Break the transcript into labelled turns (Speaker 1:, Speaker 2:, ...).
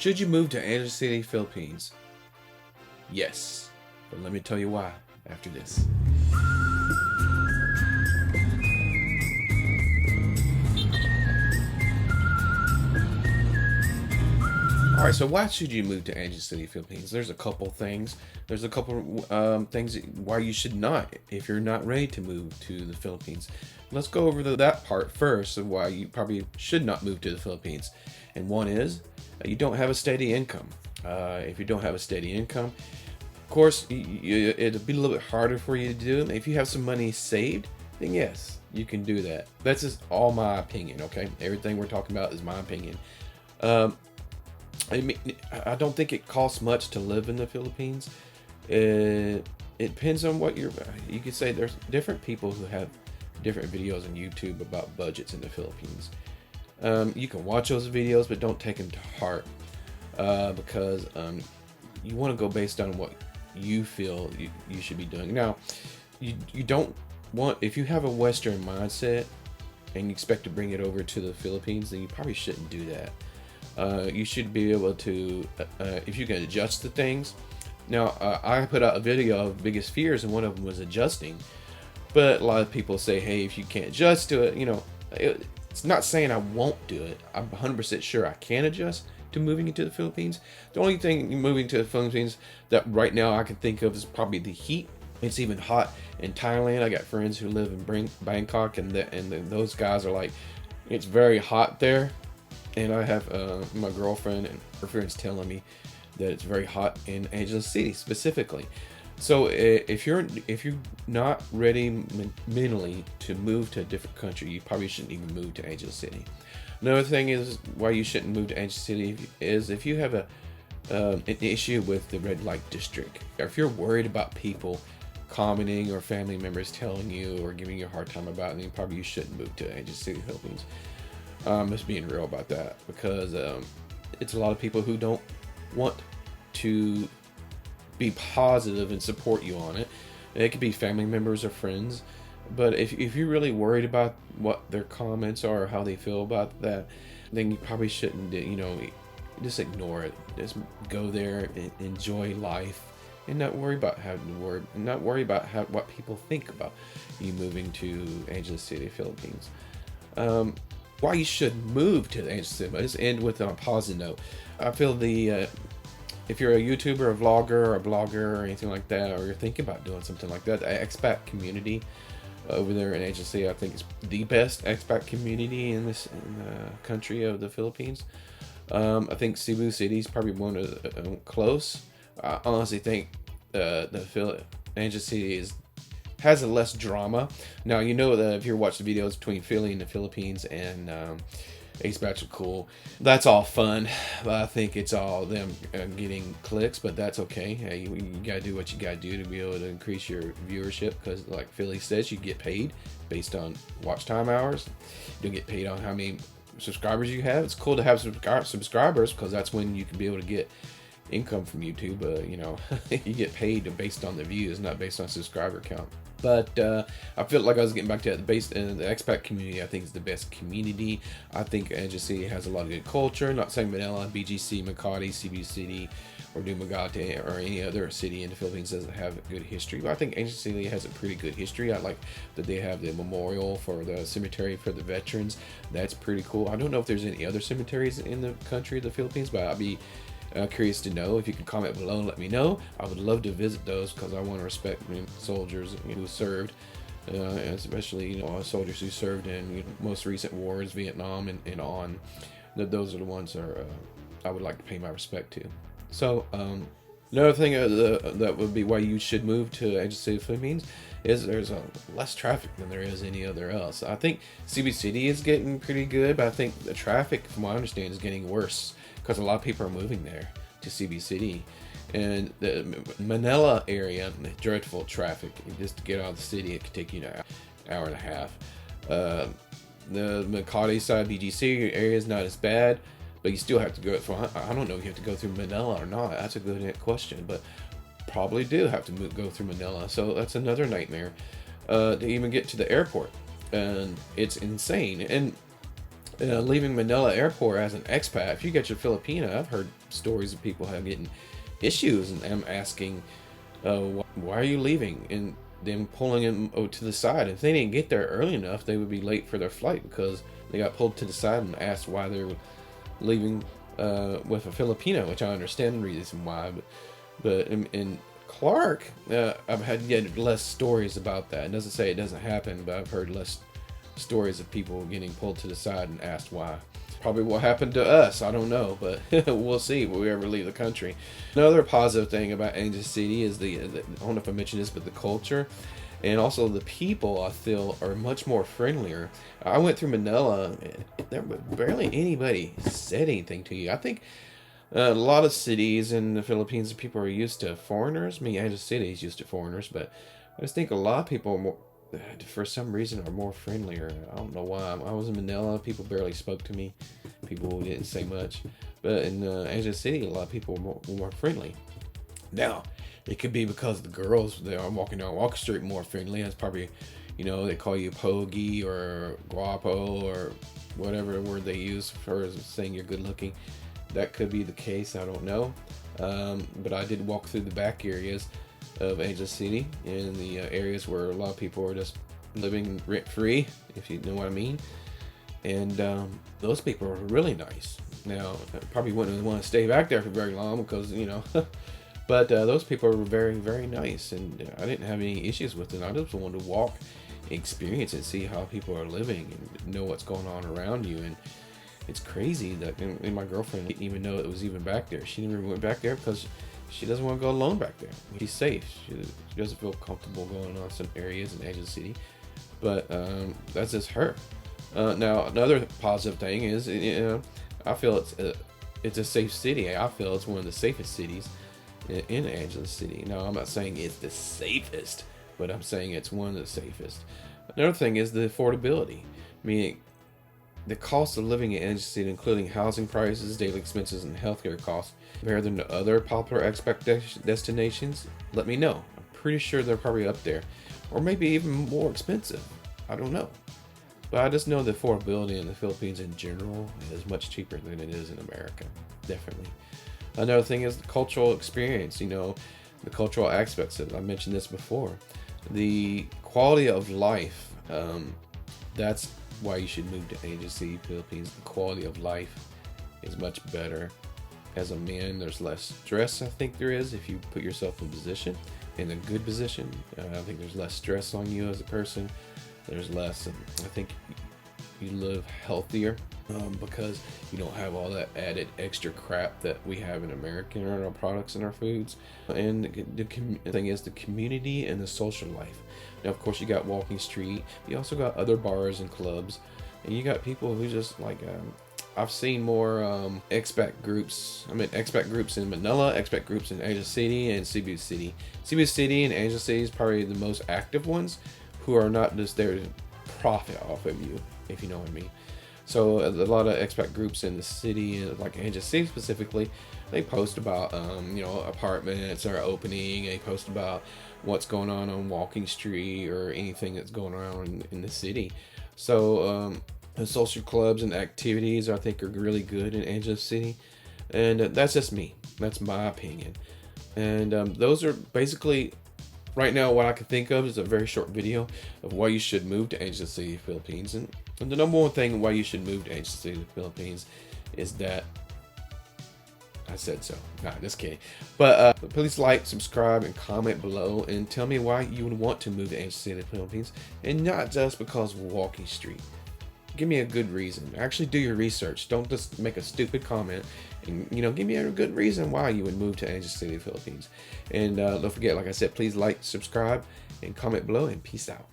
Speaker 1: Should you move to Angeles City, Philippines? Yes, but let me tell you why after this. All right, so why should you move to Angeles City, Philippines? There's a couple things. There's a couple things why you should not if you're not ready to move to the Philippines. Let's go over that part first of why you probably should not move to the Philippines. And one is you don't have a steady income. If you don't have a steady income, of course, it'll be a little bit harder for you to do it. If you have some money saved, then yes, you can do that. That's just all my opinion, okay? Everything we're talking about is my opinion. I mean, I don't think it costs much to live in the Philippines. It depends on what you could say there's different people who have different videos on YouTube about budgets in the Philippines. You can watch those videos, but don't take them to heart because you want to go based on what you feel you should be doing. Now, you don't want, if you have a Western mindset and you expect to bring it over to the Philippines, then you probably shouldn't do that. You should be able to, if you can adjust the things. Now, I put out a video of biggest fears, and one of them was adjusting. But a lot of people say, hey, if you can't adjust to it, it's not saying I won't do it. I'm 100% sure I can adjust to moving into the Philippines. The only thing moving to the Philippines that right now I can think of is probably the heat. It's even hot in Thailand. I got friends who live in Bangkok, and those guys are like, it's very hot there. And I have my girlfriend and her friends telling me that it's very hot in Angeles City specifically. So if you're not ready mentally to move to a different country, you probably shouldn't even move to Angeles City. Another thing is why you shouldn't move to Angeles City is if you have an issue with the red light district, or if you're worried about people commenting or family members telling you or giving you a hard time about it, then probably you shouldn't move to Angeles City, Philippines. Just being real about that, because it's a lot of people who don't want to be positive and support you on it. It could be family members or friends, but if you're really worried about what their comments are or how they feel about that, then you probably shouldn't, just ignore it. Just go there and enjoy life, and not worry about what people think about you moving to Angeles City, Philippines. Why you should move to the Angeles City. Let's end with a positive note. I feel if you're a YouTuber, a vlogger, or a blogger, or anything like that, or you're thinking about doing something like that, the expat community over there in Angeles City, I think is the best expat community in the country of the Philippines. I think Cebu City is probably one of the close. I honestly think Angeles City has a less drama. Now, that if you watch the videos between Philly and the Philippines and expats are cool. That's all fun, but I think it's all them getting clicks, but that's okay. Hey, you gotta do what you gotta do to be able to increase your viewership, because like Philly says, you get paid based on watch time hours. You don't get paid on how many subscribers you have. It's cool to have subscribers, because that's when you can be able to get income from YouTube. You get paid based on the views, not based on subscriber count. But I feel like I was getting back to that. The expat community, I think, is the best community. I think Angeles City has a lot of good culture. Not saying Manila, BGC, Makati, Cebu City, or Dumaguete, or any other city in the Philippines doesn't have a good history. But I think Angeles City has a pretty good history. I like that they have the memorial for the cemetery for the veterans. That's pretty cool. I don't know if there's any other cemeteries in the country of the Philippines, but I'd be curious to know. If you can comment below and let me know. I would love to visit those, because I want to respect soldiers who served, especially soldiers who served in most recent wars, Vietnam and on. Those are the ones I would like to pay my respect to. So another thing that would be why you should move to Angeles City, Philippines, is there's less traffic than there is anywhere else. I think Cebu City is getting pretty good, but I think the traffic, from what I understand, is getting worse, because a lot of people are moving there to Cebu City. And the Manila area, dreadful traffic. Just to get out of the city, it could take you an hour and a half. The Makati side, BGC area is not as bad, but you still have to go through. I don't know if you have to go through Manila or not. That's a good question, but probably do have to go through Manila. So that's another nightmare to even get to the airport, and it's insane. And leaving Manila airport as an expat, if you get your Filipino, I've heard stories of people have getting issues, and I'm asking, why are you leaving? And them pulling them to the side. If they didn't get there early enough, they would be late for their flight because they got pulled to the side and asked why they were leaving with a Filipino, which I understand the reason why. But in Clark, I've had yet less stories about that. It doesn't say it doesn't happen, but I've heard less stories of people getting pulled to the side and asked why. Probably what happened to us, I don't know, but we'll see when we ever leave the country. Another positive thing about Angel City is I don't know if I mentioned this, but the culture and also the people, I feel, are much more friendlier. I went through Manila, and there was barely anybody said anything to you. I think a lot of cities in the Philippines, people are used to foreigners. I mean, Angel City is used to foreigners, but I just think a lot of people are more, for some reason, are more friendlier. I don't know why. I was in Manila, people barely spoke to me. People didn't say much. But in Angel City, a lot of people were more friendly. Now, it could be because the girls, they are walking down Walker Street more friendly. It's probably, they call you pogi or guapo or whatever word they use for saying you're good looking. That could be the case. I don't know. But I did walk through the back areas of Angel City, in the areas where a lot of people are just living rent free, if you know what I mean. And those people are really nice. Now, I probably wouldn't want to stay back there for very long because, but those people are very, very nice, and I didn't have any issues with it. I just wanted to walk, experience it, see how people are living, and know what's going on around you. And it's crazy that and my girlfriend didn't even know it was even back there. She never went back there because she doesn't want to go alone back there. She's safe. She doesn't feel comfortable going on some areas in Angel City, but that's just her. Now, another positive thing is, I feel it's a safe city. I feel it's one of the safest cities in Angel City. Now, I'm not saying it's the safest, but I'm saying it's one of the safest. Another thing is the affordability. I mean, the cost of living in Angel City, including housing prices, daily expenses, and healthcare costs, compared them to other popular expat destinations, let me know. I'm pretty sure they're probably up there, or maybe even more expensive. I don't know. But I just know the affordability in the Philippines in general is much cheaper than it is in America. Definitely. Another thing is the cultural experience, the cultural aspects of it. I mentioned this before. The quality of life, that's why you should move to Angel City, Philippines. The quality of life is much better. As a man, there's less stress, I think there is, if you put yourself in a good position. I think there's less stress on you as a person. There's less, I think you live healthier because you don't have all that added extra crap that we have in America in our products and our foods. And the thing is the community and the social life. Now, of course, you got Walking Street. You also got other bars and clubs. And you got people who just I've seen more expat groups. Expat groups in Manila, expat groups in Angel City and Cebu City. Cebu City and Angel City is probably the most active ones, who are not just there to profit off of you, if you know what I mean. So a lot of expat groups in the city, like Angel City specifically, they post about apartments are opening. They post about what's going on Walking Street or anything that's going on in the city. So the social clubs and activities, I think, are really good in Angel City, and that's just me. That's my opinion. And those are basically, right now, what I can think of is a very short video of why you should move to Angel City, Philippines. And the number one thing why you should move to Angel City, Philippines is that I said so. Nah, just kidding. But please like, subscribe, and comment below and tell me why you would want to move to Angel City, Philippines, and not just because of Walking Street. Give me a good reason. Actually do your research. Don't just make a stupid comment. And, give me a good reason why you would move to Angel City, Philippines. And don't forget, like I said, please like, subscribe, and comment below, and peace out.